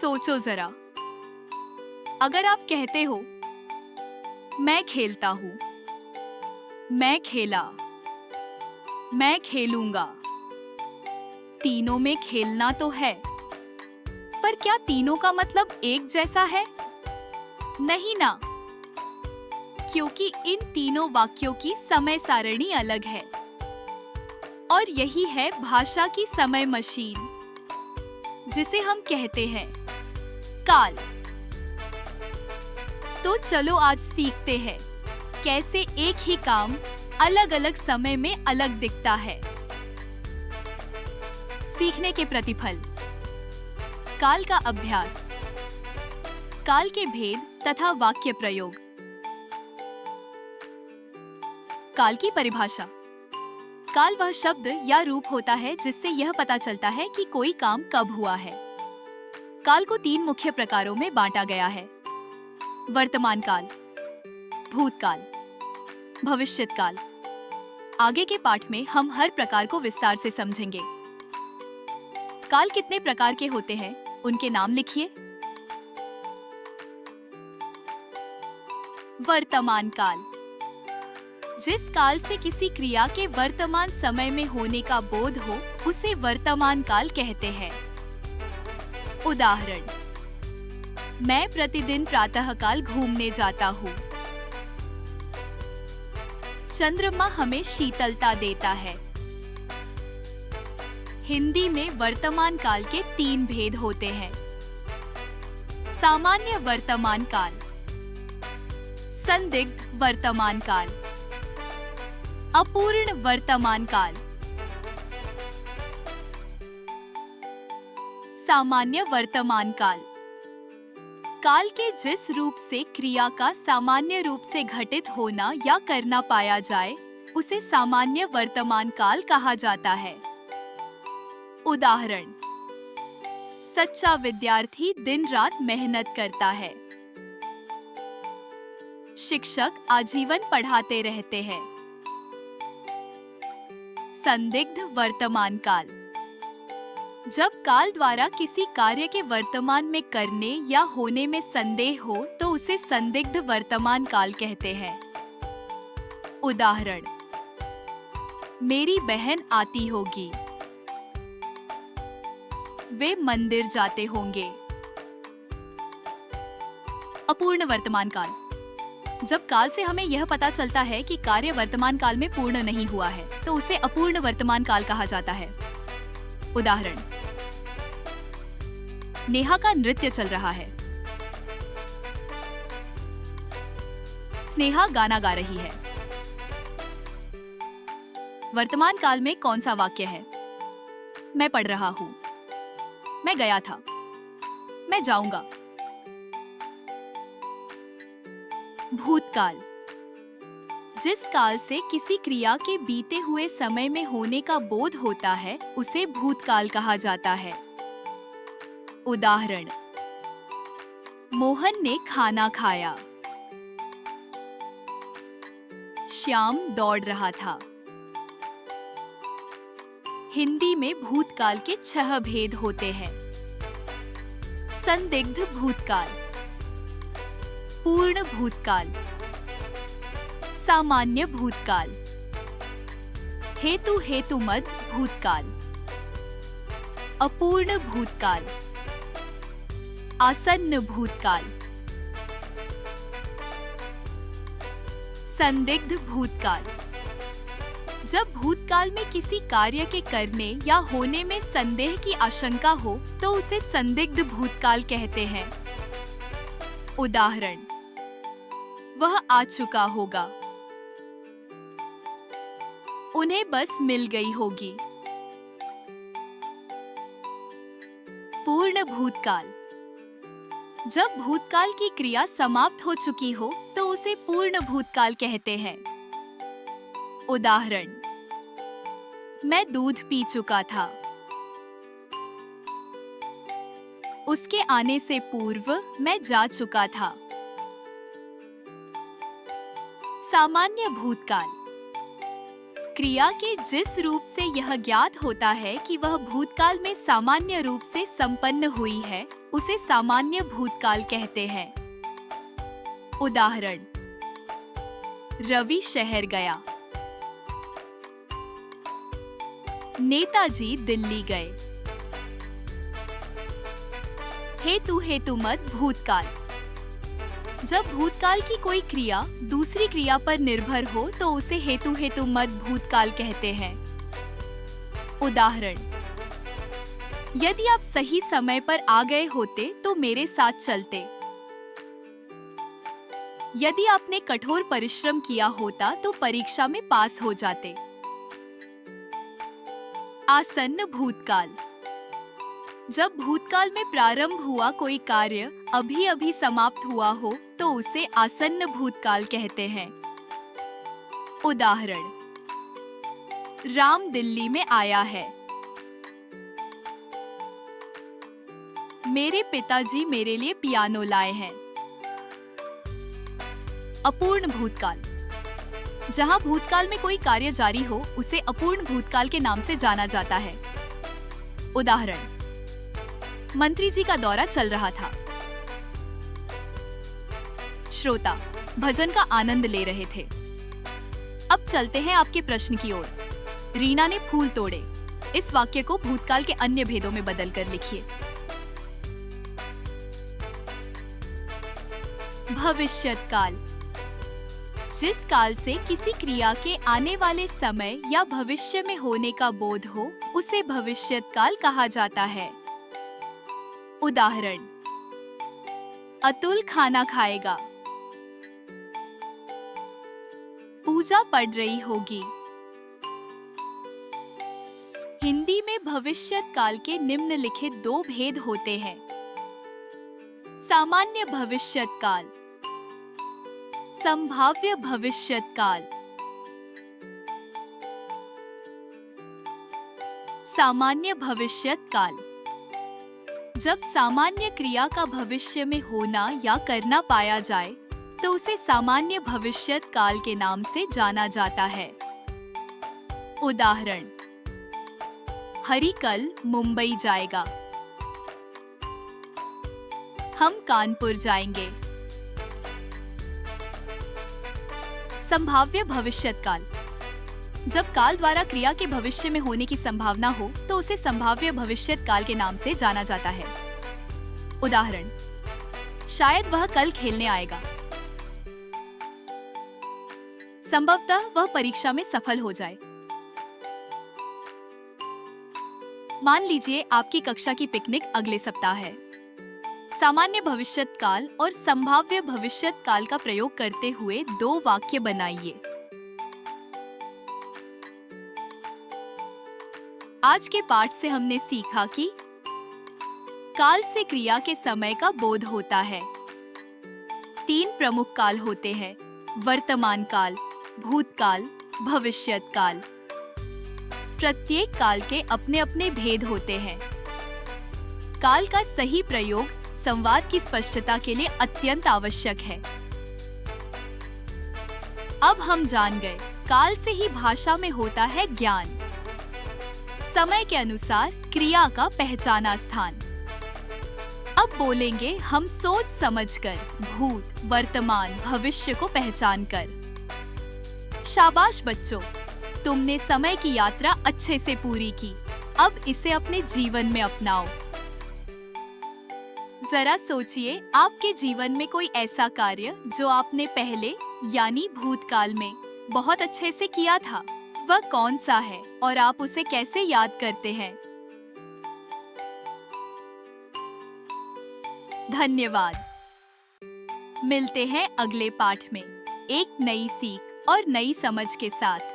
सोचो जरा, अगर आप कहते हो मैं खेलता हूँ, मैं खेला, मैं खेलूंगा, तीनों में खेलना तो है, पर क्या तीनों का मतलब एक जैसा है? नहीं ना, क्योंकि इन तीनों वाक्यों की समय सारणी अलग है। और यही है भाषा की समय मशीन, जिसे हम कहते हैं काल। तो चलो आज सीखते हैं कैसे एक ही काम अलग अलग समय में अलग दिखता है। सीखने के प्रतिफल, काल का अभ्यास, काल के भेद तथा वाक्य प्रयोग। काल की परिभाषा। काल वह शब्द या रूप होता है जिससे यह पता चलता है कि कोई काम कब हुआ है। काल को 3 मुख्य प्रकारों में बांटा गया है: वर्तमान काल, भूतकाल, भविष्यत काल। आगे के पाठ में हम हर प्रकार को विस्तार से समझेंगे। काल कितने प्रकार के होते हैं, उनके नाम लिखिए। वर्तमान काल, जिस काल से किसी क्रिया के वर्तमान समय में होने का बोध हो, उसे वर्तमान काल कहते हैं। उदाहरण: मैं प्रतिदिन प्रातःकाल घूमने जाता हूँ। चंद्रमा हमें शीतलता देता है। हिंदी में वर्तमान काल के 3 भेद होते हैं: सामान्य वर्तमान काल, संदिग्ध वर्तमान काल, अपूर्ण वर्तमान काल। सामान्य वर्तमान काल, काल के जिस रूप से क्रिया का सामान्य रूप से घटित होना या करना पाया जाए, उसे सामान्य वर्तमान काल कहा जाता है। उदाहरण: सच्चा विद्यार्थी दिन रात मेहनत करता है। शिक्षक आजीवन पढ़ाते रहते हैं। संदिग्ध वर्तमान काल, जब काल द्वारा किसी कार्य के वर्तमान में करने या होने में संदेह हो तो उसे संदिग्ध वर्तमान काल कहते हैं। उदाहरण: मेरी बहन आती होगी। वे मंदिर जाते होंगे। अपूर्ण वर्तमान काल, जब काल से हमें यह पता चलता है कि कार्य वर्तमान काल में पूर्ण नहीं हुआ है, तो उसे अपूर्ण वर्तमान काल कहा जाता है। उदाहरण: नेहा का नृत्य चल रहा है। स्नेहा गाना गा रही है। वर्तमान काल में कौन सा वाक्य है? मैं पढ़ रहा हूँ, मैं गया था, मैं जाऊंगा। भूतकाल, जिस काल से किसी क्रिया के बीते हुए समय में होने का बोध होता है, उसे भूतकाल कहा जाता है। उदाहरण: मोहन ने खाना खाया। श्याम दौड़ रहा था। हिंदी में भूतकाल के 6 भेद होते हैं: संदिग्ध भूतकाल, पूर्ण भूतकाल, सामान्य भूतकाल, हेतुमद भूतकाल, अपूर्ण भूतकाल, आसन्न भूतकाल। संदिग्ध भूतकाल, जब भूतकाल में किसी कार्य के करने या होने में संदेह की आशंका हो तो उसे संदिग्ध भूतकाल कहते हैं। उदाहरण: वह आ चुका होगा। उन्हें बस मिल गई होगी। पूर्ण भूतकाल, जब भूतकाल की क्रिया समाप्त हो चुकी हो तो उसे पूर्ण भूतकाल कहते हैं। उदाहरण: मैं दूध पी चुका था। उसके आने से पूर्व मैं जा चुका था। सामान्य भूतकाल, क्रिया के जिस रूप से यह ज्ञात होता है कि वह भूतकाल में सामान्य रूप से संपन्न हुई है, उसे सामान्य भूतकाल कहते हैं। उदाहरण, रवि शहर गया। नेताजी दिल्ली गए। हेतु हेतुमत भूतकाल। जब भूतकाल की कोई क्रिया दूसरी क्रिया पर निर्भर हो तो उसे हेतु हेतुमत भूतकाल कहते हैं। उदाहरण, यदि आप सही समय पर आ गए होते तो मेरे साथ चलते। यदि आपने कठोर परिश्रम किया होता तो परीक्षा में पास हो जाते। आसन्न भूतकाल। जब भूतकाल में प्रारंभ हुआ कोई कार्य अभी अभी समाप्त हुआ हो तो उसे आसन्न भूतकाल कहते हैं। उदाहरण, राम दिल्ली में आया है। मेरे पिताजी मेरे लिए पियानो लाए हैं। अपूर्ण भूतकाल। जहां भूतकाल में कोई कार्य जारी हो उसे अपूर्ण भूतकाल के नाम से जाना जाता है। उदाहरण, मंत्री जी का दौरा चल रहा था। श्रोता भजन का आनंद ले रहे थे। अब चलते हैं आपके प्रश्न की ओर। रीना ने फूल तोड़े। इस वाक्य को भूतकाल के अन्य भेदों में बदलकर लिखिए। भविष्यत काल। जिस काल से किसी क्रिया के आने वाले समय या भविष्य में होने का बोध हो उसे भविष्यत काल कहा जाता है। उदाहरण, अतुल खाना खाएगा। पूजा पढ़ रही होगी। हिंदी में भविष्यत काल के निम्नलिखित दो भेद होते हैं। सामान्य भविष्यत काल, संभाव्य भविष्यत काल। सामान्य भविष्यत काल। जब सामान्य क्रिया का भविष्य में होना या करना पाया जाए तो उसे सामान्य भविष्यत काल के नाम से जाना जाता है। उदाहरण, हरि कल मुंबई जाएगा। हम कानपुर जाएंगे। संभाव्य भविष्यत काल। जब काल द्वारा क्रिया के भविष्य में होने की संभावना हो तो उसे संभाव्य भविष्यत काल के नाम से जाना जाता है। उदाहरण, शायद वह कल खेलने आएगा। संभवतः वह परीक्षा में सफल हो जाए। मान लीजिए आपकी कक्षा की पिकनिक अगले सप्ताह है। सामान्य भविष्यत काल और संभाव्य भविष्यत काल का प्रयोग करते हुए दो वाक्य बनाइए। आज के पाठ से हमने सीखा कि काल से क्रिया के समय का बोध होता है। तीन प्रमुख काल होते हैं: वर्तमान काल, भूतकाल, भविष्यत काल। प्रत्येक काल के अपने अपने भेद होते हैं। काल का सही प्रयोग संवाद की स्पष्टता के लिए अत्यंत आवश्यक है। अब हम जान गए, काल से ही भाषा में होता है ज्ञान। समय के अनुसार क्रिया का पहचाना स्थान। अब बोलेंगे हम सोच समझकर, भूत, वर्तमान, भविष्य को पहचान कर। शाबाश बच्चों, तुमने समय की यात्रा अच्छे से पूरी की। अब इसे अपने जीवन में अपनाओ। जरा सोचिए, आपके जीवन में कोई ऐसा कार्य जो आपने पहले यानी भूतकाल में बहुत अच्छे से किया था, वह कौन सा है और आप उसे कैसे याद करते हैं? धन्यवाद। मिलते हैं अगले पाठ में एक नई सीख और नई समझ के साथ।